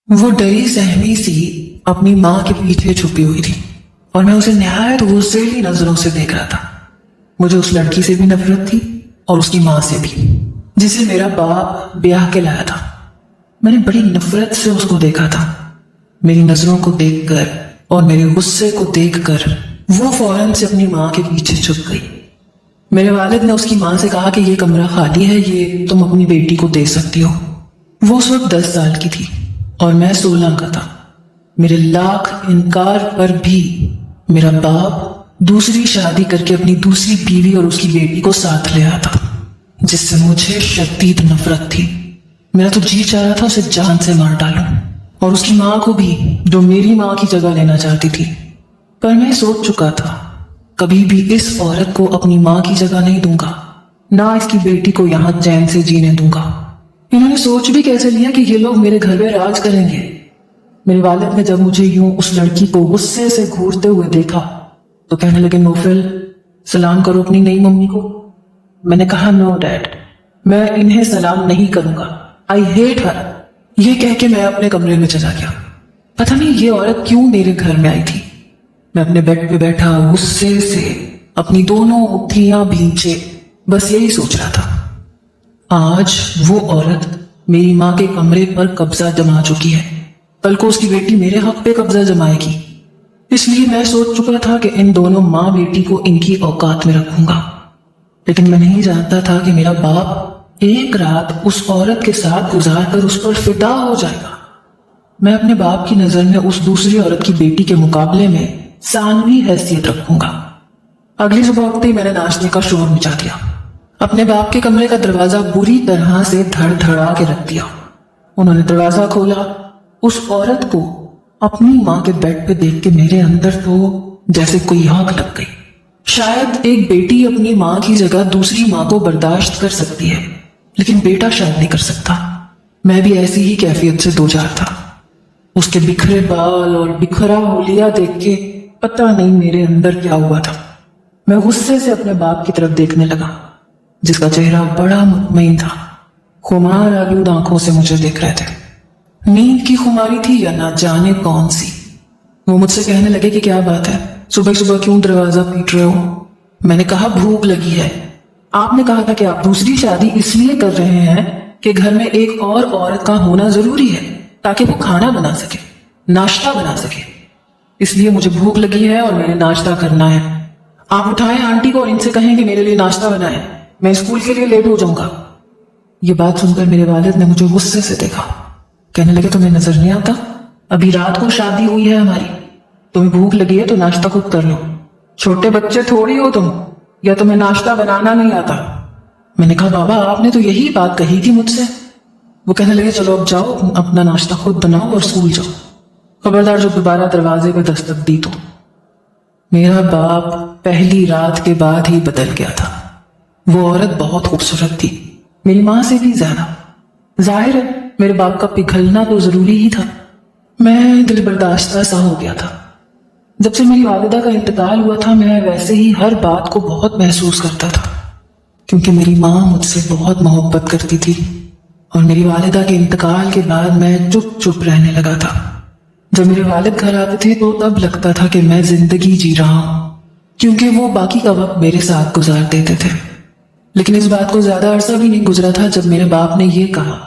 वो डरी सहमी सी अपनी माँ के पीछे छुपी हुई थी और मैं उसे नहायत गुस्सैली नजरों से देख रहा था। मुझे उस लड़की से भी नफरत थी और उसकी माँ से भी, जिसे मेरा बाप ब्याह के लाया था। मैंने बड़ी नफरत से उसको देखा था। मेरी नजरों को देखकर और मेरे गुस्से को देखकर वो फौरन से अपनी माँ के पीछे छुप गई। मेरे वालिद ने उसकी माँ से कहा कि ये कमरा खाली है, ये तुम अपनी बेटी को दे सकती हो। वो उस वक्त 10 साल की थी और मैं 16 का था। मेरे लाख इनकार पर भी मेरा बाप दूसरी शादी करके अपनी दूसरी बीवी और उसकी बेटी को साथ ले आया था, जिससे मुझे शदीद नफरत थी। मेरा तो जी चाह रहा था उसे जान से मार डालूं, और उसकी माँ को भी, जो मेरी माँ की जगह लेना चाहती थी। पर मैं सोच चुका था, कभी भी इस औरत को अपनी माँ की जगह नहीं दूंगा, ना इसकी बेटी को यहाँ चैन से जीने दूंगा। इन्होंने सोच भी कैसे लिया कि ये लोग मेरे घर में राज करेंगे। मेरे वालिद ने जब मुझे यूं उस लड़की को गुस्से से घूरते हुए देखा तो कहने लगे, नौफल, सलाम करो अपनी नई मम्मी को। मैंने कहा, नो डैड, मैं इन्हें सलाम नहीं करूंगा, आई हेट हर। ये कह के मैं अपने कमरे में चला गया। पता नहीं ये औरत क्यों मेरे घर में आई थी। मैं अपने बेड पे बैठा गुस्से से अपनी दोनों मुट्ठियां भींचे बस यही सोच रहा था, आज वो औरत मेरी माँ के कमरे पर कब्जा जमा चुकी है, कल को उसकी बेटी मेरे हक पे कब्जा जमाएगी। इसलिए मैं सोच चुका था कि इन दोनों माँ बेटी को इनकी औकात में रखूंगा। लेकिन मैं नहीं जानता था कि मेरा बाप एक रात उस औरत के साथ गुजार कर उस पर फिदा हो जाएगा। मैं अपने बाप की नजर में उस दूसरी औरत की बेटी के मुकाबले में सानवी हैसियत रखूंगा। अगली सुबह उठते ही मैंने नाश्ते का शोर मचा दिया। अपने बाप के कमरे का दरवाजा बुरी तरह से धड़धड़ा के रख दिया। उन्होंने दरवाजा खोला। उस औरत को अपनी माँ के बेड पे देख के मेरे अंदर तो जैसे कोई आग लग गई। शायद एक बेटी अपनी माँ की जगह दूसरी माँ को बर्दाश्त कर सकती है, लेकिन बेटा शायद नहीं कर सकता। मैं भी ऐसी ही कैफियत से दो चार था। उसके बिखरे बाल और बिखरा होलिया देख के पता नहीं मेरे अंदर क्या हुआ था। मैं गुस्से से अपने बाप की तरफ देखने लगा, जिसका चेहरा बड़ा मुतमईन था। खुमार आलूद आंखों से मुझे देख रहे थे। नींद की खुमारी थी या ना जाने कौन सी। वो मुझसे कहने लगे कि क्या बात है, सुबह सुबह क्यों दरवाजा पीट रहे हो। मैंने कहा, भूख लगी है। आपने कहा था कि आप दूसरी शादी इसलिए कर रहे हैं कि घर में एक और औरत का होना जरूरी है ताकि वो खाना बना सके, नाश्ता बना सके। इसलिए मुझे भूख लगी है और मैंने नाश्ता करना है। आप उठाएं आंटी को और इनसे कहें कि मेरे लिए नाश्ता बनाएं, मैं स्कूल के लिए लेट हो जाऊंगा। ये बात सुनकर मेरे वालिद ने मुझे गुस्से से देखा। कहने लगे, तुम्हें नजर नहीं आता, अभी रात को शादी हुई है हमारी, तुम्हें भूख लगी है तो नाश्ता खुद कर लो। छोटे बच्चे थोड़ी हो तुम, या तुम्हें नाश्ता बनाना नहीं आता। मैंने कहा, बाबा आपने तो यही बात कही थी मुझसे। वो कहने लगे, चलो अब जाओ, अपना नाश्ता खुद बनाओ और स्कूल जाओ। खबरदार जो दोबारा दरवाजे पर दस्तक दी तो। मेरा बाप पहली रात के बाद ही बदल गया था। वो औरत बहुत खूबसूरत थी, मेरी माँ से भी ज्यादा। जाहिर है मेरे बाप का पिघलना तो जरूरी ही था। मैं दिल बर्दाश्ता सा हो गया था। जब से मेरी वालिदा का इंतकाल हुआ था, मैं वैसे ही हर बात को बहुत महसूस करता था, क्योंकि मेरी माँ मुझसे बहुत मोहब्बत करती थी। और मेरी वालिदा के इंतकाल के बाद मैं चुप चुप रहने लगा था। जब मेरे वालिद घर आते थे तो तब लगता था कि मैं जिंदगी जी रहा हूँ, क्योंकि वो बाकी का वक्त मेरे साथ गुजार देते थे। लेकिन इस बात को ज्यादा अरसा भी नहीं गुजरा था जब मेरे बाप ने ये कहा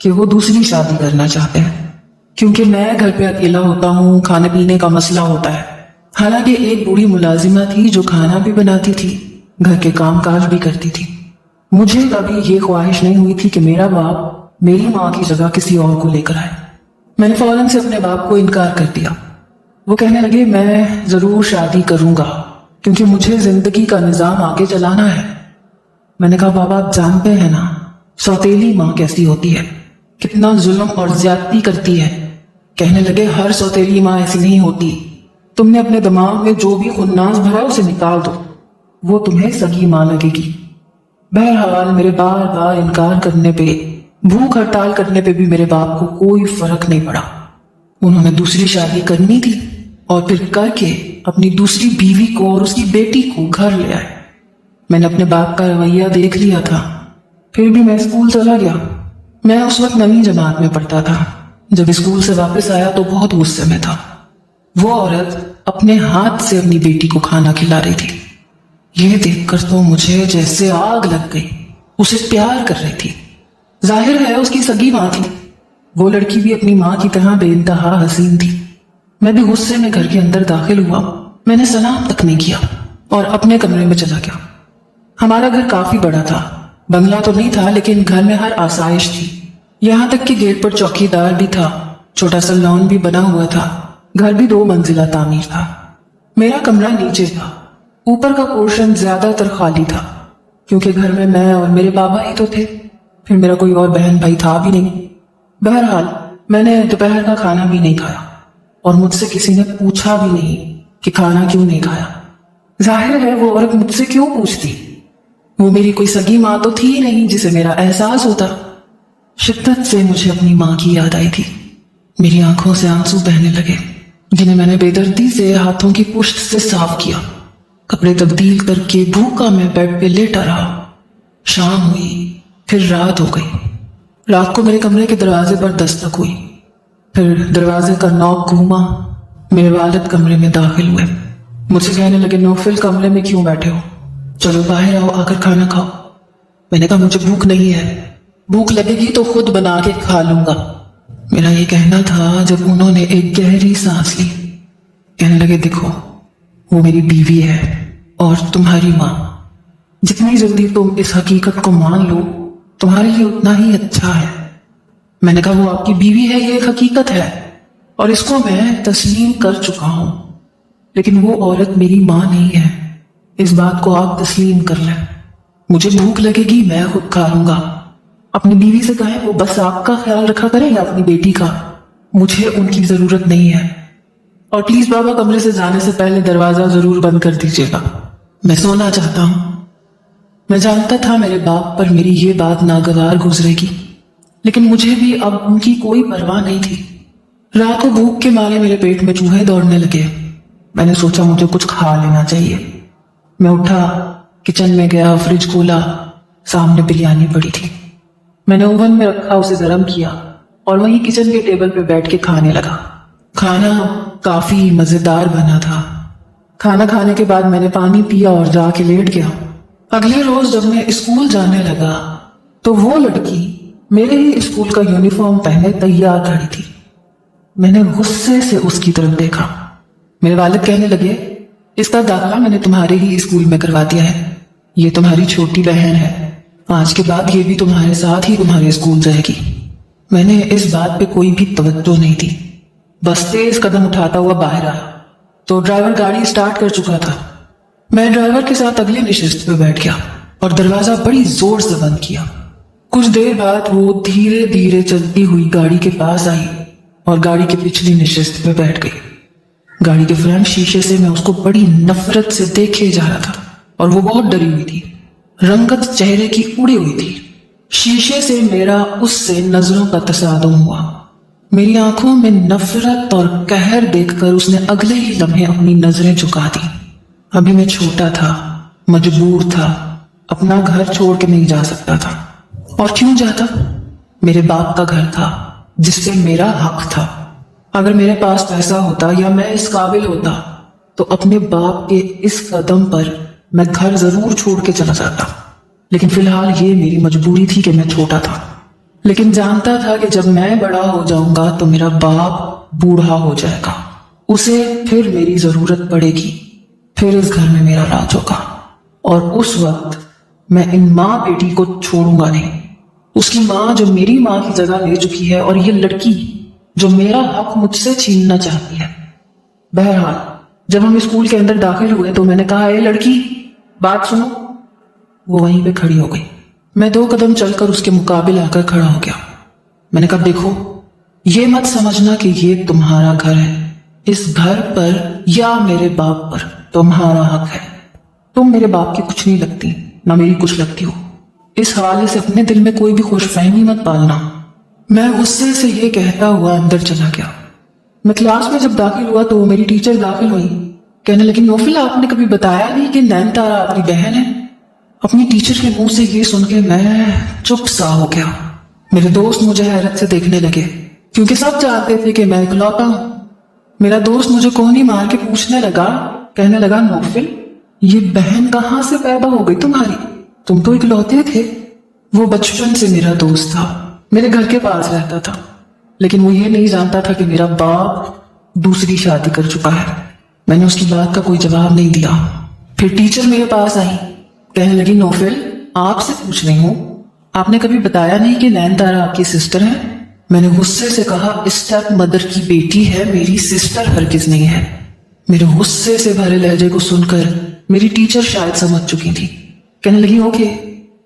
कि वो दूसरी शादी करना चाहते हैं, क्योंकि मैं घर पे अकेला होता हूँ, खाने पीने का मसला होता है। हालांकि एक बूढ़ी मुलाजिमा थी जो खाना भी बनाती थी, घर के काम काज भी करती थी। मुझे कभी ये ख्वाहिश नहीं हुई थी कि मेरा बाप मेरी माँ की जगह किसी और को लेकर आए। मैंने फौरन से अपने बाप को इनकार कर दिया। वो कहने लगे, मैं जरूर शादी करूंगा क्योंकि मुझे जिंदगी का निजाम आगे चलाना है। मैंने कहा, बाबा आप जानते हैं ना सौतेली माँ कैसी होती है, कितना जुल्म और ज्यादती करती है। कहने लगे, हर सौतेली माँ ऐसी नहीं होती। तुमने अपने दिमाग में जो भी खुन्नास भरा उसे निकाल दो, वो तुम्हें सगी माँ लगेगी। बहरहाल मेरे बार बार इनकार करने पे, भूख हड़ताल करने पे भी मेरे बाप को कोई फर्क नहीं पड़ा। उन्होंने दूसरी शादी करनी थी और फिर करके अपनी दूसरी बीवी को और उसकी बेटी को घर ले आए। मैंने अपने बाप का रवैया देख लिया था, फिर भी मैं स्कूल चला गया। मैं उस वक्त 9वीं जमात में पढ़ता था। जब स्कूल से वापस आया तो बहुत गुस्से में था। वो औरत अपने हाथ से अपनी बेटी को खाना खिला रही थी। ये देखकर तो मुझे जैसे आग लग गई। उसे प्यार कर रही थी, जाहिर है उसकी सगी माँ थी। वो लड़की भी अपनी माँ की तरह बेइंतहा हसीन थी। मैं भी गुस्से में घर के अंदर दाखिल हुआ। मैंने सलाम तक नहीं किया और अपने कमरे में चला गया। हमारा घर काफी बड़ा था, बंगला तो नहीं था लेकिन घर में हर आसाइश थी। यहाँ तक कि गेट पर चौकीदार भी था, छोटा सा लॉन भी बना हुआ था। घर भी 2 मंजिला तामीर था। मेरा कमरा नीचे था, ऊपर का पोर्शन ज्यादातर खाली था क्योंकि घर में मैं और मेरे बाबा ही तो थे। फिर मेरा कोई और बहन भाई था भी नहीं। बहरहाल मैंने दोपहर का खाना भी नहीं खाया और मुझसे किसी ने पूछा भी नहीं कि खाना क्यों नहीं खाया। जाहिर है वो औरत मुझसे क्यों पूछती, वो मेरी कोई सगी माँ तो थी नहीं जिसे मेरा एहसास होता। शिद्दत से मुझे अपनी माँ की याद आई थी। मेरी आंखों से आंसू बहने लगे जिन्हें मैंने बेदर्दी से हाथों की पुश्त से साफ किया। कपड़े तब्दील करके भूखा मैं बेड पे लेटा रहा। शाम हुई, फिर रात हो गई। रात को मेरे कमरे के दरवाजे पर दस्तक हुई। फिर दरवाजे का नॉक घूमा। मेरे वालिद कमरे में दाखिल हुए। मुझसे कहने लगे, नौफिल कमरे में क्यों बैठे हो, चलो बाहर आओ, आकर खाना खाओ। मैंने कहा मुझे भूख नहीं है, भूख लगेगी तो खुद बना के खा लूंगा। मेरा ये कहना था जब उन्होंने एक गहरी सांस ली। कहने लगे, देखो वो मेरी बीवी है और तुम्हारी माँ। जितनी जल्दी तुम इस हकीकत को मान लो तुम्हारे लिए उतना ही अच्छा है। मैंने कहा वो आपकी बीवी है, ये एक हकीकत है और इसको मैं तस्लीम कर चुका हूं, लेकिन वो औरत मेरी माँ नहीं है। इस बात को आप तस्लीम कर लें। मुझे भूख लगेगी मैं खुद खा लूंगा। अपनी बीवी से कहें वो बस आपका ख्याल रखा करें अपनी बेटी का, मुझे उनकी जरूरत नहीं है। और प्लीज बाबा कमरे से जाने से पहले दरवाजा जरूर बंद कर दीजिएगा, मैं सोना चाहता हूं। मैं जानता था मेरे बाप पर मेरी ये बात नागवार गुजरेगी, लेकिन मुझे भी अब उनकी कोई परवाह नहीं थी। रात को भूख के मारे मेरे पेट में चूहे दौड़ने लगे। मैंने सोचा मुझे कुछ खा लेना चाहिए। मैं उठा, किचन में गया, फ्रिज खोला, सामने बिरयानी पड़ी थी। मैंने ओवन में रखा, उसे गर्म किया और वहीं किचन के टेबल पे बैठ के खाने लगा। खाना काफी मजेदार बना था। खाना खाने के बाद मैंने पानी पिया और जाके लेट गया। अगले रोज जब मैं स्कूल जाने लगा तो वो लड़की मेरे ही स्कूल का यूनिफॉर्म पहने तैयार खड़ी थी। मैंने गुस्से से उसकी तरफ देखा। मेरे वालिद कहने लगे, इसका दाखिला मैंने तुम्हारे ही स्कूल में करवा दिया है, ये तुम्हारी छोटी बहन है, आज के बाद ये भी तुम्हारे साथ ही तुम्हारे स्कूल जाएगी। मैंने इस बात पे कोई भी तवज्जो नहीं दी, बस तेज कदम उठाता हुआ बाहर आया तो ड्राइवर गाड़ी स्टार्ट कर चुका था। मैं ड्राइवर के साथ अगले नशिस्त पे बैठ गया और दरवाजा बड़ी जोर से बंद किया। कुछ देर बाद वो धीरे धीरे चलती हुई गाड़ी के पास आई और गाड़ी की पिछली नशिस्त पे बैठ गई। गाड़ी के फ्रंट शीशे से मैं उसको बड़ी नफरत से देखे जा रहा था और वो बहुत डरी हुई थी। रंगत चेहरे की उड़ी हुई थी। शीशे से मेरा उससे नजरों का तसादुम हुआ। मेरी आंखों में नफरत और कहर देखकर उसने अगले ही लम्हे अपनी नजरें झुका दी। अभी मैं छोटा था, मजबूर था, अपना घर छोड़ के नहीं जा सकता था। और क्यों जाता? मेरे बाप का घर था जिससे मेरा हक था। अगर मेरे पास पैसा होता या मैं इस काबिल होता तो अपने बाप के इस कदम पर मैं घर जरूर छोड़ के चला जाता, लेकिन फिलहाल ये मेरी मजबूरी थी कि मैं छोटा था। लेकिन जानता था कि जब मैं बड़ा हो जाऊंगा तो मेरा बाप बूढ़ा हो जाएगा, उसे फिर मेरी जरूरत पड़ेगी, फिर इस घर में मेरा राज होगा और उस वक्त मैं इन माँ बेटी को छोड़ूंगा नहीं। उसकी माँ जो मेरी माँ की जगह ले चुकी है और ये लड़की जो मेरा हक मुझसे छीनना चाहती है। बहरहाल जब हम स्कूल के अंदर दाखिल हुए तो मैंने कहा, ए लड़की बात सुनो। वो वहीं पे खड़ी हो गई। मैं 2 कदम चलकर उसके मुकाबिल आकर खड़ा हो गया। मैंने कहा, देखो ये मत समझना कि ये तुम्हारा घर है, इस घर पर या मेरे बाप पर तुम्हारा हक है। तुम मेरे बाप की कुछ नहीं लगती, ना मेरी कुछ लगती हो। इस हवाले से अपने दिल में कोई भी खुशफहमी मत पालना। मैं गुस्से से ये कहता हुआ अंदर चला गया। मैं क्लास में जब दाखिल हुआ तो मेरी टीचर दाखिल हुई। कहने लगी, नौफिल आपने कभी बताया नहीं कि नैनतारा आपकी बहन है। अपनी टीचर के मुंह से ये सुन के मैं चुप सा हो गया। मेरे दोस्त मुझे हैरत से देखने लगे। क्योंकि सब जानते थे कि मैं इकलौता हूं। मेरा दोस्त मुझे कोहनी मार के पूछने लगा, कहने लगा, नौफिल, ये बहन कहाँ से पैदा हो गई तुम्हारी? तुम तो इकलौते थे। वो बचपन से मेरा दोस्त था, मेरे घर के पास रहता था, लेकिन वो ये नहीं जानता था कि मेरा बाप दूसरी शादी कर चुका है। मैंने उसकी बात का कोई जवाब नहीं दिया। फिर टीचर मेरे पास आई, कहने लगी, नौफिल, आपसे पूछ रही हूँ, आपने कभी बताया नहीं कि नैनतारा आपकी सिस्टर है? मैंने गुस्से से कहा, स्टेप मदर की बेटी है, मेरी सिस्टर हरगिज नहीं है। मेरे गुस्से से भरे लहजे को सुनकर मेरी टीचर शायद समझ चुकी थी। कहने लगी, ओके,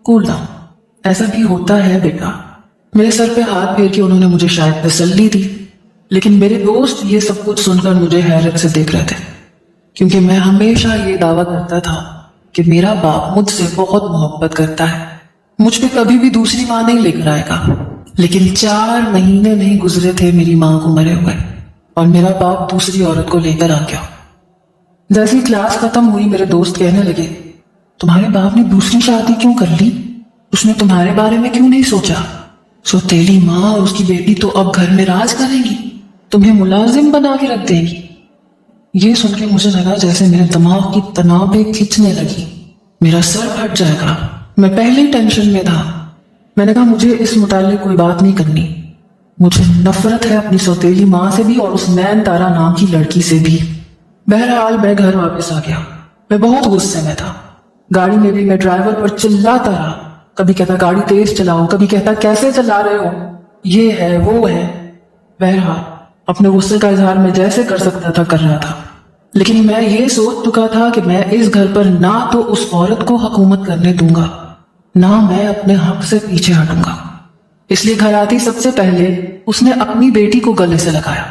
कूल डाउन, ऐसा भी होता है बेटा। मेरे सर पे हाथ फेर के उन्होंने मुझे शायद तसल्ली दी, लेकिन मेरे दोस्त ये सब कुछ सुनकर मुझे हैरत से देख रहे थे, क्योंकि मैं हमेशा ये दावा करता था कि मेरा बाप मुझसे बहुत मोहब्बत करता है, मुझ पे कभी भी दूसरी माँ नहीं लेकर आएगा। लेकिन 4 महीने नहीं गुजरे थे मेरी माँ को मरे हुए और मेरा बाप दूसरी औरत को लेकर आ गया। जैसी क्लास खत्म हुई, मेरे दोस्त कहने लगे, तुम्हारे बाप ने दूसरी शादी क्यों कर ली? उसने तुम्हारे बारे में क्यों नहीं सोचा? सौतेली माँ और उसकी बेटी तो अब घर में राज करेंगी, तुम्हें मुलाजिम बना के रख देंगी। ये सुन के मुझे लगा जैसे मेरे दिमाग की तनावें खींचने लगी, मेरा सर फट जाएगा। मैं पहले ही टेंशन में था। मैंने कहा, मुझे इस मुताल्लिक कोई बात नहीं करनी, मुझे नफरत है अपनी सौतेली माँ से भी और उस नैनतारा नाम की लड़की से भी। बहरहाल मैं घर वापस आ गया। मैं बहुत गुस्से में था। गाड़ी में भी मैं ड्राइवर पर चिल्लाता रहा, कभी कहता गाड़ी तेज चलाओ, कभी कहता कैसे चला रहे हो, ये है वो है। बहरहाल अपने गुस्से का इजहार मैं जैसे कर सकता था कर रहा था, लेकिन मैं ये सोच चुका था कि मैं इस घर पर ना तो उस औरत को हुकूमत करने दूंगा, ना मैं अपने हक से पीछे हटूंगा। इसलिए घर आती सबसे पहले उसने अपनी बेटी को गले से लगाया।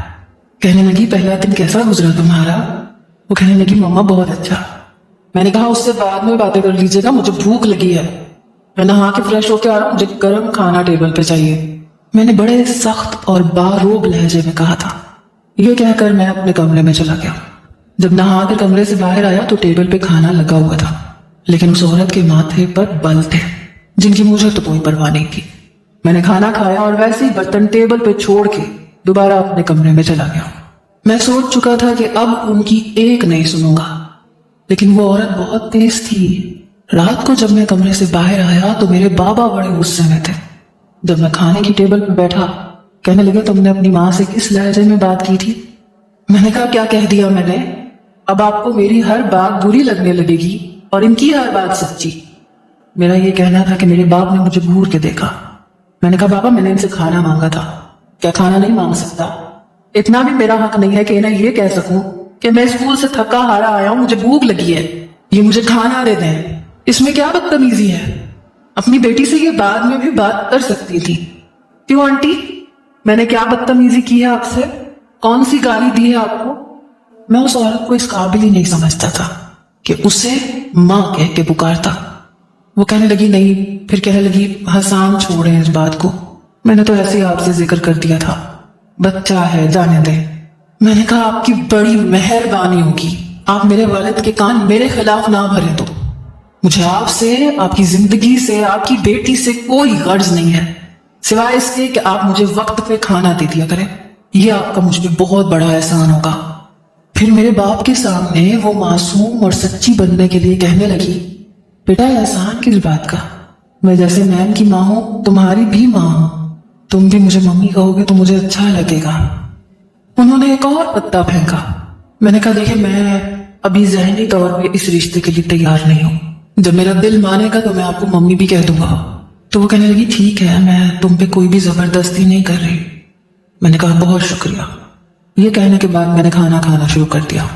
कहने लगी, पहला दिन कैसा गुजरा तुम्हारा? वो कहने लगी, मम्मा बहुत अच्छा। मैंने कहा, उससे बाद में बातें कर लीजिएगा, मुझे भूख लगी है। मैं नहा के फ्रेश होके आ रहा हूँ, मुझे गर्म खाना टेबल पे चाहिए। मैंने बड़े सख्त और बारूब लहजे में कहा था। ये कहकर मैं अपने कमरे में चला गया। जब नहा कर कमरे से बाहर आया तो टेबल पे खाना लगा हुआ था, लेकिन उस औरत के माथे पर बल थे जिनकी मुझे तो कोई परवाह नहीं थी। मैंने खाना खाया और वैसे ही बर्तन टेबल पे छोड़ के दोबारा अपने कमरे में चला गया। मैं सोच चुका था कि अब उनकी एक नहीं सुनूंगा, लेकिन वो औरत बहुत तेज थी। रात को जब मैं कमरे से बाहर आया तो मेरे बाबा बड़े गुस्से में थे। जब मैं खाने की टेबल पर बैठा, कहने लगे, तुमने अपनी माँ से किस लहजे में बात की थी? मैंने कहा, क्या कह दिया मैंने? अब आपको मेरी हर बात बुरी लगने लगेगी और इनकी हर बात सच्ची। मेरा ये कहना था कि मेरे बाप ने मुझे घूर के देखा। मैंने कहा, बाबा, मैंने इनसे खाना मांगा था, क्या खाना नहीं मांग सकता? इतना भी मेरा हक नहीं है कि इन्हें ये कह सकूं कि मैं स्कूल से थका हारा आया हूं, मुझे भूख लगी है, ये मुझे खाना दे दें। इसमें क्या बदतमीजी है? अपनी बेटी से ये बाद में भी बात कर सकती थी। क्यों आंटी, मैंने क्या बदतमीजी की है आपसे? कौन सी गाली दी है आपको? मैं उस औरत को इस काबिल ही नहीं समझता था कि उसे माँ कह के पुकारता। वो कहने लगी, नहीं, फिर कहने लगी, हसान छोड़े इस बात को, मैंने तो ऐसे ही आपसे जिक्र कर दिया था, बच्चा है, जाने दे। मैंने कहा, आपकी बड़ी मेहरबानी होगी, आप मेरे वालिद के कान मेरे खिलाफ ना भरे तो। मुझे आपसे, आपकी जिंदगी से, आपकी बेटी से कोई गर्ज नहीं है, सिवाय इसके कि आप मुझे वक्त पे खाना दे दिया करें। यह आपका मुझ पे बहुत बड़ा एहसान होगा। फिर मेरे बाप के सामने वो मासूम और सच्ची बनने के लिए कहने लगी, बेटा, एहसान किस बात का? मैं जैसे नैन की माँ हूं, तुम्हारी भी माँ हूं, तुम भी मुझे मम्मी कहोगे तो मुझे अच्छा लगेगा। उन्होंने एक और पत्ता फेंका। मैंने कहा, देखिए, मैं अभी ज़हनी तौर पे इस रिश्ते के लिए तैयार नहीं हूँ, जब मेरा दिल मानेगा तो मैं आपको मम्मी भी कह दूंगा। तो वो कहने लगी, ठीक है, मैं तुम पे कोई भी जबरदस्ती नहीं कर रही। मैंने कहा, बहुत शुक्रिया। ये कहने के बाद मैंने खाना खाना शुरू कर दिया।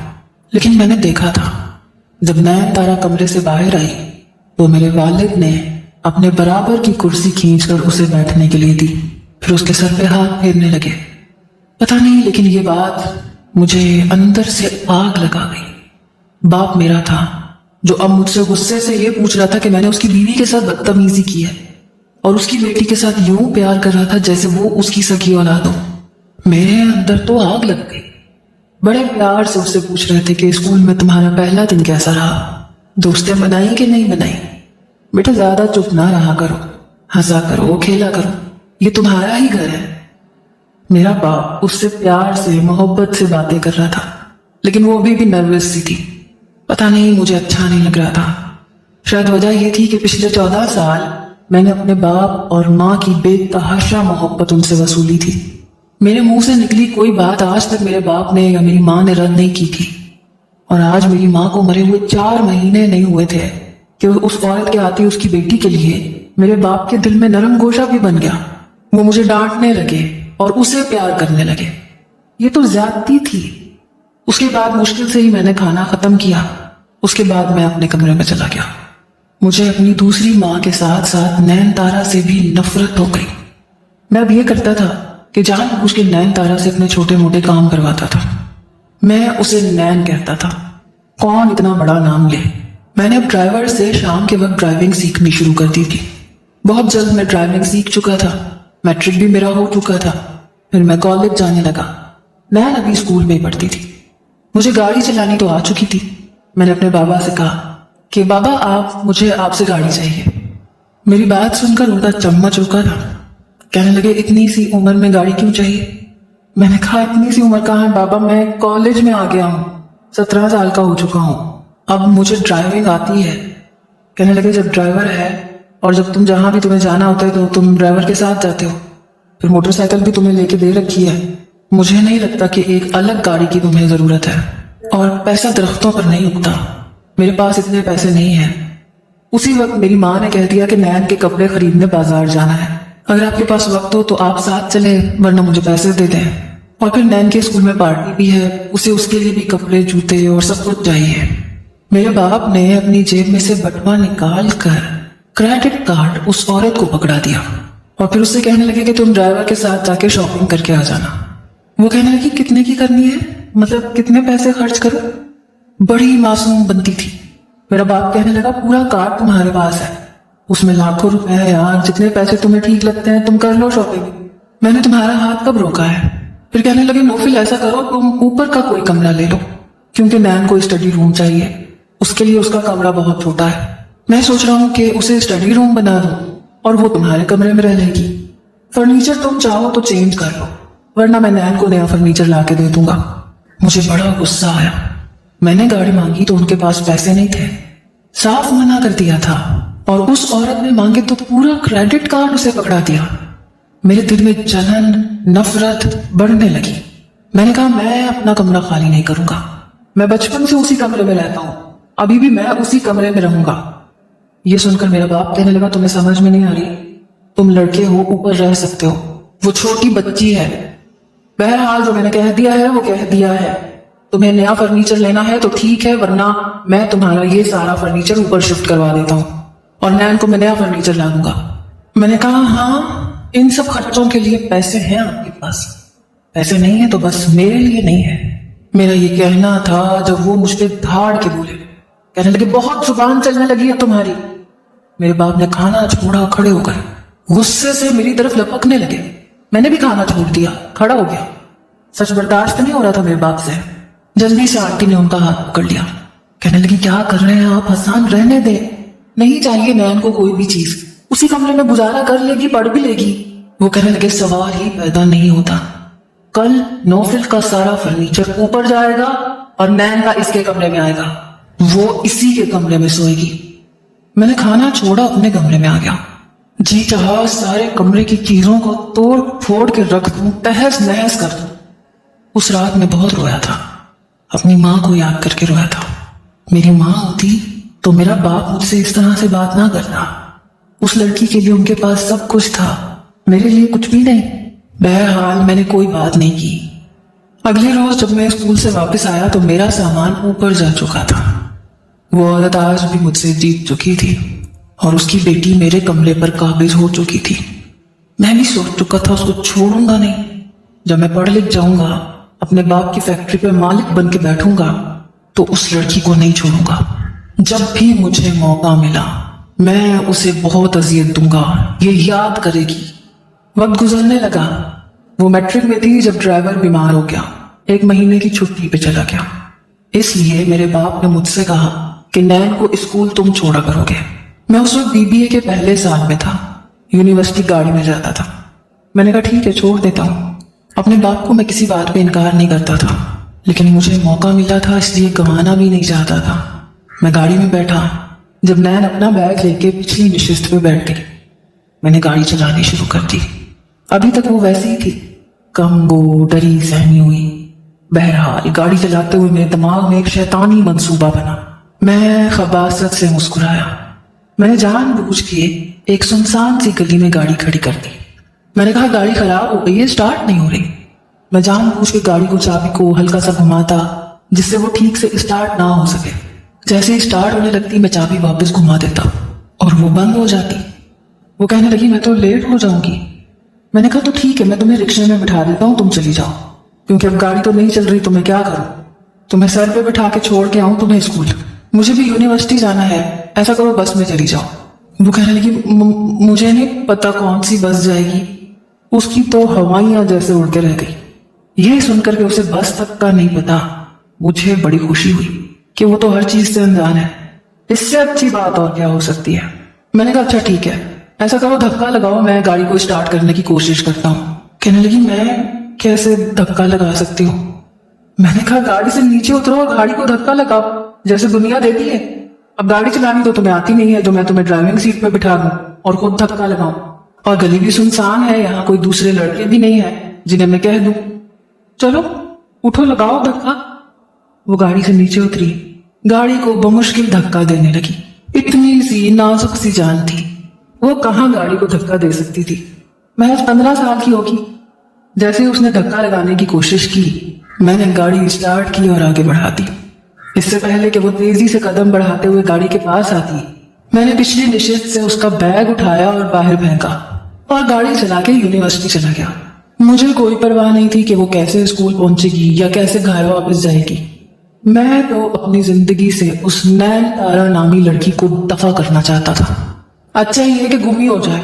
लेकिन मैंने देखा था, जब नैनतारा कमरे से बाहर आई तो मेरे वालिद ने अपने बराबर की कुर्सी खींचकर उसे बैठने के लिए दी, फिर उसके सर पे हाथ फेरने लगे। पता नहीं, लेकिन ये बात मुझे अंदर से आग लगा गई। बाप मेरा था जो अब मुझसे गुस्से से ये पूछ रहा था कि मैंने उसकी बीवी के साथ बदतमीजी की है और उसकी बेटी के साथ यूं प्यार कर रहा था जैसे वो उसकी सगी औलाद हो। मेरे अंदर तो आग लग गई। बड़े प्यार से उससे पूछ रहे थे कि स्कूल में तुम्हारा पहला दिन कैसा रहा, दोस्तें बनाई कि नहीं बनाई? बेटा, ज्यादा चुप ना रहा करो, हंसा करो, खेला करो, ये तुम्हारा ही घर है। मेरा बाप उससे प्यार से मोहब्बत से बातें कर रहा था, लेकिन वो अभी भी नर्वस सी थी। पता नहीं, मुझे अच्छा नहीं लग रहा था। शायद वजह ये थी कि पिछले 14 साल मैंने अपने बाप और माँ की बेतहाशा मोहब्बत उनसे वसूली थी। मेरे मुंह से निकली कोई बात आज तक मेरे बाप ने या मेरी माँ ने रद्द नहीं की थी। और आज मेरी माँ को मरे हुए 4 महीने नहीं हुए थे कि उस औरत के आते उसकी बेटी के लिए मेरे बाप के दिल में नरम गोशा भी बन गया। वो मुझे डांटने लगे और उसे प्यार करने लगे। ये तो ज्यादती थी। उसके बाद मुश्किल से ही मैंने खाना खत्म किया। उसके बाद मैं अपने कमरे में चला गया। मुझे अपनी दूसरी माँ के साथ साथ नैनतारा से भी नफरत हो गई। मैं अब ये करता था कि जानबूझ के नैनतारा से अपने छोटे मोटे काम करवाता था। मैं उसे नैन कहता था। कौन इतना बड़ा नाम ले। मैंने अब ड्राइवर से शाम के वक्त ड्राइविंग सीखनी शुरू कर दी थी। बहुत जल्द मैं ड्राइविंग सीख चुका था। मैट्रिक भी मेरा हो चुका था। फिर मैं कॉलेज जाने लगा। नैन अभी स्कूल में ही पढ़ती थी। मुझे गाड़ी चलानी तो आ चुकी थी। मैंने अपने बाबा से कहा कि बाबा मुझे आपसे गाड़ी चाहिए। मेरी बात सुनकर उनका चम्मा चौंका था। कहने लगे, इतनी सी उम्र में गाड़ी क्यों चाहिए। मैंने कहा, इतनी सी उम्र कहाँ है बाबा, मैं कॉलेज में आ गया हूँ, 17 साल का हो चुका हूँ, अब मुझे ड्राइविंग आती है। कहने लगे, जब ड्राइवर है और जब तुम जहां भी तुम्हें जाना होता है तो तुम ड्राइवर के साथ जाते हो। फिर मोटरसाइकिल भी तुम्हें लेके दे रखी है। मुझे नहीं लगता कि एक अलग गाड़ी की तुम्हें जरूरत है। और पैसा दरख्तों पर नहीं उगता। मेरे पास इतने पैसे नहीं है। उसी वक्त मेरी माँ ने कह दिया कि नैन के कपड़े खरीदने बाजार जाना है। अगर आपके पास वक्त हो तो आप साथ चले, वरना मुझे पैसे दे दें। और फिर नैन के स्कूल में पार्टी भी है, उसे उसके लिए भी कपड़े जूते और सब कुछ चाहिए। मेरे बाप ने अपनी जेब में से बटुआ निकाल कर क्रेडिट कार्ड उस औरत को पकड़ा दिया और फिर उससे कहने लगे कि तुम ड्राइवर के साथ जाके शॉपिंग करके आ जाना। वो कहने लगी, कितने की करनी है, मतलब कितने पैसे खर्च करूं। बड़ी मासूम बनती थी। मेरा बाप कहने लगा, पूरा कार्ड तुम्हारे पास है, उसमें लाखों रुपए है यार, जितने पैसे तुम्हें ठीक लगते हैं तुम कर लो शॉपिंग, मैंने तुम्हारा हाथ कब रोका है। फिर कहने लगे, नौफिल ऐसा करो, तुम ऊपर का कोई कमरा ले लो, क्योंकि नैन को स्टडी रूम चाहिए, उसके लिए उसका कमरा बहुत छोटा है। मैं सोच रहा हूँ कि उसे स्टडी रूम बना दो और वो तुम्हारे कमरे में रह लेगी। फर्नीचर तुम चाहो तो चेंज कर लो, वरना मैं नैन को नया फर्नीचर ला के दे दूंगा। मुझे बड़ा गुस्सा आया। मैंने गाड़ी मांगी तो उनके पास पैसे नहीं थे, साफ मना कर दिया था। और उस औरत ने मांगे तो पूरा क्रेडिट कार्ड उसे पकड़ा दिया। मेरे दिल में जलन, नफरत बढ़ने लगी। मैंने कहा, मैं अपना कमरा खाली नहीं करूंगा। मैं बचपन से उसी कमरे में रहता हूँ, अभी भी मैं उसी कमरे में रहूंगा। ये सुनकर मेरा बाप कहने लगा, तुम्हें समझ में नहीं आ रही, तुम लड़के हो, ऊपर रह सकते हो, वो छोटी बच्ची है। बहरहाल जो मैंने कह दिया है वो कह दिया है। तुम्हें नया फर्नीचर लेना है तो ठीक है, वरना मैं तुम्हारा ये सारा फर्नीचर ऊपर शिफ्ट करवा देता हूँ और नैन को मैं नया फर्नीचर ला दूंगा। मैंने कहा, हाँ, इन सब खर्चों के लिए पैसे हैं आपके पास, पैसे नहीं है तो बस मेरे लिए नहीं है। मेरा ये कहना था जब वो मुझ पर धाड़ के बोले। कहने लगे, बहुत जुबान चलने लगी है तुम्हारी। मेरे बाप ने खाना छोड़ा, खड़े होकर गुस्से से मेरी तरफ लपकने लगे। मैंने भी खाना छोड़ दिया, खड़ा हो गया। सच बर्दाश्त नहीं हो रहा था मेरे बाप से। जल्दी से आंटी ने उनका हाथ पकड़ लिया। कहने लगी, क्या कर रहे हैं आप हसन, रहने दे, नहीं चाहिए नैन को कोई भी चीज, उसी कमरे में गुजारा कर लेगी, पढ़ भी लेगी। वो कहने लगे, सवाल ही पैदा नहीं होता, कल नौफिल का सारा फर्नीचर ऊपर जाएगा और नैन का इसके कमरे में आएगा, वो इसी के कमरे में सोएगी। मैंने खाना छोड़ा, अपने कमरे में आ गया। जी चाहा सारे कमरे की चीजों को तोड़ फोड़ के रख दूं, तहस नहस कर दूं। उस रात में बहुत रोया था, अपनी माँ को याद करके रोया था। मेरी माँ होती तो मेरा बाप मुझसे इस तरह से बात ना करता। उस लड़की के लिए उनके पास सब कुछ था, मेरे लिए कुछ भी नहीं। बहरहाल मैंने कोई बात नहीं की। अगले रोज जब मैं स्कूल से वापस आया तो मेरा सामान ऊपर जा चुका था। वो औरत आज भी मुझसे जीत चुकी थी और उसकी बेटी मेरे कमरे पर काबिज हो चुकी थी। मैं भी सोच चुका था उसको छोड़ूंगा नहीं। जब मैं पढ़ लिख जाऊंगा, अपने बाप की फैक्ट्री पे मालिक बन के बैठूंगा, तो उस लड़की को नहीं छोड़ूंगा। जब भी मुझे मौका मिला मैं उसे बहुत अजियत दूंगा, ये याद करेगी। वक्त गुजरने लगा। वो मैट्रिक में थी जब ड्राइवर बीमार हो गया, 1 महीने की छुट्टी पे चला गया। इसलिए मेरे बाप ने मुझसे कहा कि नैन को स्कूल तुम छोड़ा करोगे। मैं उस वक्त बीबीए के पहले साल में था, यूनिवर्सिटी गाड़ी में जाता था। मैंने कहा, ठीक है, छोड़ देता हूँ। اپنے باپ کو میں کسی بات پہ انکار نہیں کرتا تھا، لیکن مجھے موقع ملا تھا اس لیے گنوانا بھی نہیں چاہتا تھا۔ میں گاڑی میں بیٹھا، جب نین اپنا بیگ لے کے پچھلی نشست پہ بیٹھ گئی، میں نے گاڑی چلانی شروع کر دی۔ ابھی تک وہ ویسی ہی تھی، کم گو، ڈری سہمی ہوئی۔ بہرحال گاڑی چلاتے ہوئے میرے دماغ میں ایک شیطانی منصوبہ بنا۔ میں خباثت سے مسکرایا۔ میں نے جان بوجھ کے ایک سنسان سی گلی میں گاڑی کھڑی کر دی۔ میں نے کہا گاڑی خراب ہو گئی ہے، اسٹارٹ نہیں ہو رہی۔ میں جان بوجھ کے گاڑی کو چابی کو ہلکا سا گھماتا جس سے وہ ٹھیک سے اسٹارٹ نہ ہو سکے۔ جیسے اسٹارٹ ہونے لگتی میں چابی واپس گھما دیتا اور وہ بند ہو جاتی۔ وہ کہنے لگی میں تو لیٹ ہو جاؤں گی۔ میں نے کہا تو ٹھیک ہے، میں تمہیں رکشے میں بٹھا دیتا ہوں، تم چلی جاؤ، کیونکہ اب گاڑی تو نہیں چل رہی تو میں کیا کروں؟ تمہیں سر پہ بٹھا کے چھوڑ کے آؤں تمہیں اسکول؟ مجھے بھی یونیورسٹی جانا ہے، ایسا کرو بس میں چلی جاؤ۔ وہ کہنے لگی مجھے نہیں پتا کون سی بس جائے گی، اس کی تو ہوائیاں جیسے اڑ کے رہ گئی۔ یہ سن کر کے اسے بس تک کا نہیں پتا، مجھے بڑی خوشی ہوئی کہ وہ تو ہر چیز سے انجان ہے، اس سے اچھی بات اور کیا ہو سکتی ہے۔ میں نے کہا اچھا ٹھیک ہے، ایسا کرو دھکا لگاؤ، میں گاڑی کو اسٹارٹ کرنے کی کوشش کرتا ہوں۔ کہنے لگی میں کیسے دھکا لگا سکتی ہوں؟ میں نے کہا گاڑی سے نیچے اترو اور گاڑی کو دھکا لگاؤ جیسے دنیا دیتی ہے۔ اب گاڑی چلانی تو تمہیں آتی نہیں ہے جو میں تمہیں ڈرائیونگ سیٹ پہ بٹھا دوں اور خود دھکا لگاؤں، اور گلی بھی سنسان ہے، یہاں کوئی دوسرے لڑکے بھی نہیں ہیں جنہیں میں کہہ دوں چلو اٹھو لگاؤ دھکا۔ وہ گاڑی سے نیچے اتری، گاڑی کو بمشکل دھکا دینے لگی۔ اتنی سی نازک سی جان تھی، وہ کہاں گاڑی کو دھکا دے سکتی تھی؟ محض 15 سال کی ہوگی۔ جیسے اس نے دھکا لگانے کی کوشش کی، میں نے گاڑی اسٹارٹ کی اور آگے بڑھا دی۔ اس سے پہلے کہ وہ تیزی سے قدم بڑھاتے ہوئے گاڑی کے پاس آتی، میں نے پچھلی نشست سے اس کا بیگ اٹھایا اور باہر پھینکا اور گاڑی چلا کے یونیورسٹی چلا گیا۔ مجھے کوئی پرواہ نہیں تھی کہ وہ کیسے اسکول پہنچے گی یا کیسے گھر واپس جائے گی۔ میں تو اپنی زندگی سے اس نین تارا نامی لڑکی کو دفع کرنا چاہتا تھا۔ اچھا یہ کہ گم ہی ہو جائے،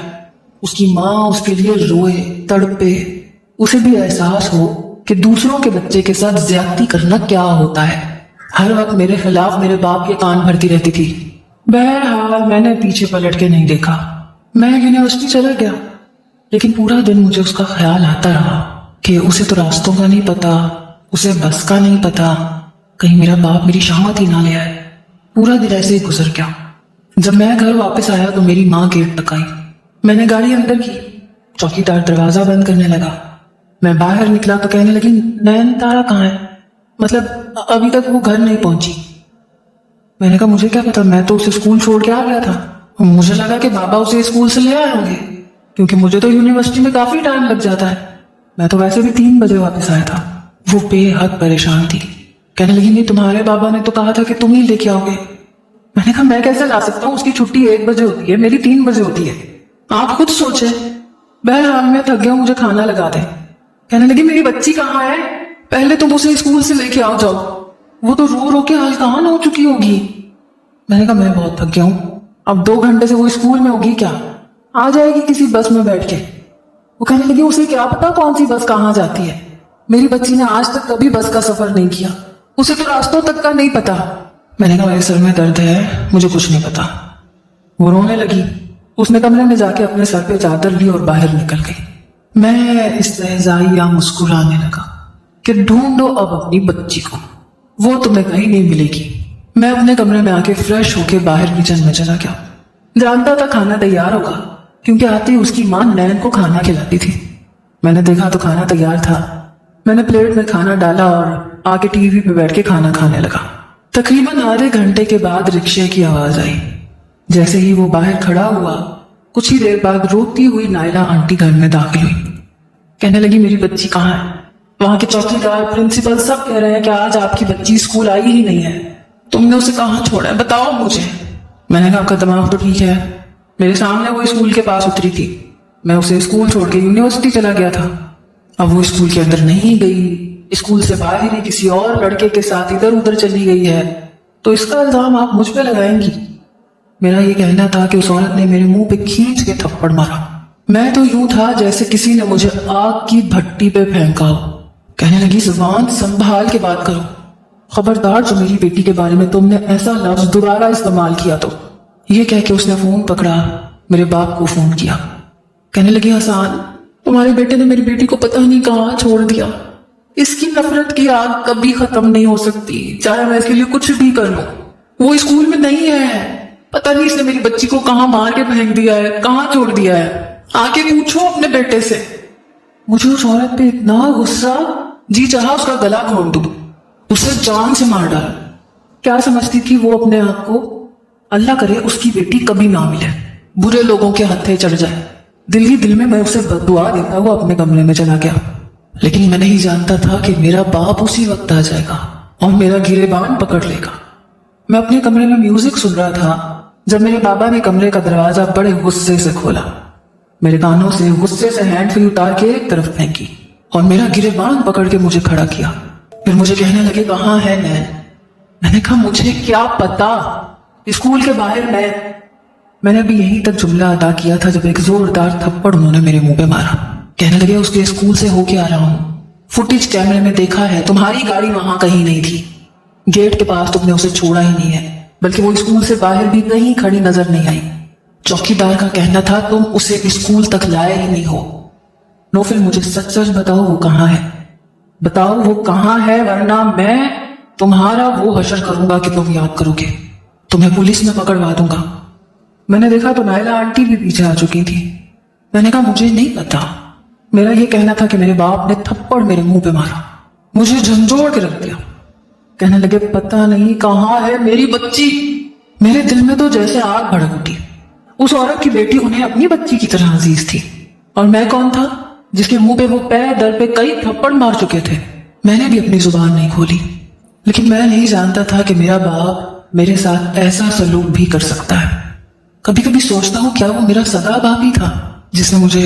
اس کی ماں اس کے لیے روئے تڑپے، اسے بھی احساس ہو کہ دوسروں کے بچے کے ساتھ زیادتی کرنا کیا ہوتا ہے۔ ہر وقت میرے خلاف میرے باپ کے کان بھرتی رہتی تھی۔ بہرحال میں نے پیچھے پلٹ کے نہیں دیکھا، میں یونیورسٹی چلا گیا، لیکن پورا دن مجھے اس کا خیال آتا رہا کہ اسے تو راستوں کا نہیں پتا، اسے بس کا نہیں پتا، کہیں میرا باپ میری شامت ہی نہ لے آئے۔ پورا دن ایسے ہی گزر گیا۔ جب میں گھر واپس آیا تو میری ماں گیٹ تک آئی۔ میں نے گاڑی اندر کی، چوکیدار دروازہ بند کرنے لگا۔ میں باہر نکلا تو کہنے لگی نین تارا کہاں ہے؟ مطلب ابھی تک وہ گھر نہیں پہنچی۔ میں نے کہا مجھے کیا پتا، میں تو اسے اسکول چھوڑ کے آ گیا تھا، مجھے لگا کہ بابا اسے اسکول سے لے آئے ہوں گے، کیونکہ مجھے تو یونیورسٹی میں کافی ٹائم لگ جاتا ہے، میں تو ویسے بھی 3 بجے واپس آیا تھا۔ وہ بے حد پریشان تھی، کہنے لگی نہیں تمہارے بابا نے تو کہا تھا کہ تم ہی لے کے آؤ گے۔ میں نے کہا میں کیسے لا سکتا ہوں، اس کی چھٹی 1 بجے ہوتی ہے، میری 3 بجے ہوتی ہے، آپ خود سوچیں۔ بہرحال میں تھک گیا، مجھے کھانا لگا دیں۔ کہنے لگی میری بچی کہاں ہے؟ پہلے تم اسے اسکول سے لے کے آؤ جاؤ، وہ تو رو رو کے ہلکان ہو چکی ہوگی۔ میں نے کہا میں بہت تھک گیا ہوں، اب 2 گھنٹے سے وہ اسکول میں ہوگی کیا، آ جائے گی کسی بس میں بیٹھ کے۔ وہ کہنے لگی اسے کیا پتا کون سی بس کہاں جاتی ہے، میری بچی نے آج تک کبھی بس کا سفر نہیں کیا، اسے تو راستوں تک کا نہیں پتا۔ میں نے کہا میرے سر میں درد ہے، مجھے کچھ نہیں پتا۔ وہ رونے لگی، اس نے کمرے میں جا کے اپنے سر پہ چادر لی اور باہر نکل گئی۔ میں استہزائیہ مسکرانے لگا کہ ڈھونڈو اب اپنی بچی کو، وہ تمہیں کہیں نہیں ملے گی۔ میں اپنے کمرے میں آ کے فریش ہو کے باہر کچن میں چلا گیا۔ جانتا تھا کھانا تیار ہوگا، کیونکہ آتے ہی اس کی ماں نین کو کھانا کھلاتی تھی۔ میں نے دیکھا تو کھانا تیار تھا۔ میں نے پلیٹ میں کھانا ڈالا اور آ کے ٹی وی پہ بیٹھ کے کھانا کھانے لگا۔ تقریباً آدھے گھنٹے کے بعد رکشے کی آواز آئی۔ جیسے ہی وہ باہر کھڑا ہوا، کچھ ہی دیر بعد روتی ہوئی نائلہ آنٹی گھر میں داخل ہوئی۔ کہنے لگی میری بچی کہاں ہے؟ وہاں کے چوکیدار، پرنسپل سب کہہ رہے ہیں کہ آج آپ کی بچی اسکول آئی ہی نہیں ہے، تم نے اسے کہاں چھوڑا ہے بتاؤ مجھے۔ میں نے کہا آپ کا دماغ تو ٹھیک ہے، میرے سامنے وہ اسکول کے پاس اتری تھی، میں اسے اسکول چھوڑ کے یونیورسٹی چلا گیا تھا۔ اب وہ اسکول کے اندر نہیں گئی، اسکول سے باہر ہی کسی اور لڑکے کے ساتھ ادھر ادھر چلی گئی ہے، تو اس کا الزام آپ مجھ پہ لگائیں گی؟ میرا یہ کہنا تھا کہ اس عورت نے میرے منہ پہ کھینچ کے تھپڑ مارا۔ میں تو یوں تھا جیسے کسی نے مجھے آگ کی بھٹی پہ پھینکا ہو۔ کہنے لگی زبان سنبھال کے بات کرو، خبردار جو میری بیٹی کے بارے میں تم نے ایسا لفظ دوبارہ استعمال کیا تو۔ یہ کہہ کے اس نے فون پکڑا، میرے باپ کو فون کیا۔ کہنے لگی حسان तुम्हारे बेटे ने मेरी बेटी को पता नहीं कहाँ छोड़ दिया। इसकी नफरत की आग कभी खत्म नहीं हो सकती, चाहे मैं इसके लिए कुछ भी कर लूं। वो स्कूल में नहीं है, पता नहीं इसने मेरी बच्ची को कहाँ मार के फेंक दिया है, कहाँ छोड़ दिया है। आके पूछो अपने बेटे से। मुझे उस औरत पे इतना गुस्सा, जी चाहा उसका गला घोंट दूं, उसे जान से मार डाल। क्या समझती थी वो अपने आप को? अल्लाह करे उसकी बेटी कभी ना मिले, बुरे लोगों के हत्थे चढ़ जाए। दिल ही दिल में मैं उसे बददुआ देता हुआ अपने कमरे में चला गया। लेकिन मैं नहीं जानता था कि मेरा बाप उसी वक्त आ जाएगा और मेरा गिरेबान पकड़ लेगा। मैं अपने कमरे में म्यूजिक सुन रहा था जब मेरे बाबा ने कमरे का दरवाजा बड़े गुस्से से खोला। मेरे कानों से गुस्से से हैंडफ्री उतार के एक तरफ फेंकी और मेरा गिरेबान पकड़ के मुझे खड़ा किया। फिर मुझे कहने लगे, कहाँ है नैन? मैंने कहा, मुझे क्या पता, स्कूल के बाहर मैंने अभी यहीं तक जुमला अदा किया था जब एक जोरदार थप्पड़ उन्होंने मेरे मुंह पे मारा। कहने लगे, उसके स्कूल से होके आ रहा हूं, फुटेज कैमरे में देखा है, तुम्हारी गाड़ी वहां कहीं नहीं थी, गेट के पास तुमने उसे छोड़ा ही नहीं है, बल्कि वो स्कूल से बाहर भी कहीं खड़ी नजर नहीं आई। चौकीदार का कहना था तुम उसे स्कूल तक लाए ही नहीं हो। नो, फिर मुझे सच सच बताओ वो कहाँ है, बताओ वो कहाँ है, वरना मैं तुम्हारा वो हशर करूंगा कि तुम याद करोगे, तुम्हें पुलिस में पकड़वा दूंगा। मैंने देखा तो नायला आंटी भी पीछे आ चुकी थी। मैंने कहा, मुझे नहीं पता, मेरा ये कहना था कि मेरे बाप ने थप्पड़ मेरे मुंह पे मारा, मुझे झंझोड़ के रख दिया। कहने लगे, पता नहीं कहाँ है मेरी बच्ची। मेरे दिल में तो जैसे आग भड़क उठी। उस औरत की बेटी उन्हें अपनी बच्ची की तरह अजीज थी, और मैं कौन था जिसके मुंह पे वो पैर दर पे कई थप्पड़ मार चुके थे। मैंने भी अपनी जुबान नहीं खोली, लेकिन मैं नहीं जानता था कि मेरा बाप मेरे साथ ऐसा सलूक भी कर सकता है। कभी कभी सोचता हूँ, क्या वो मेरा सगा बाप ही था जिसने मुझे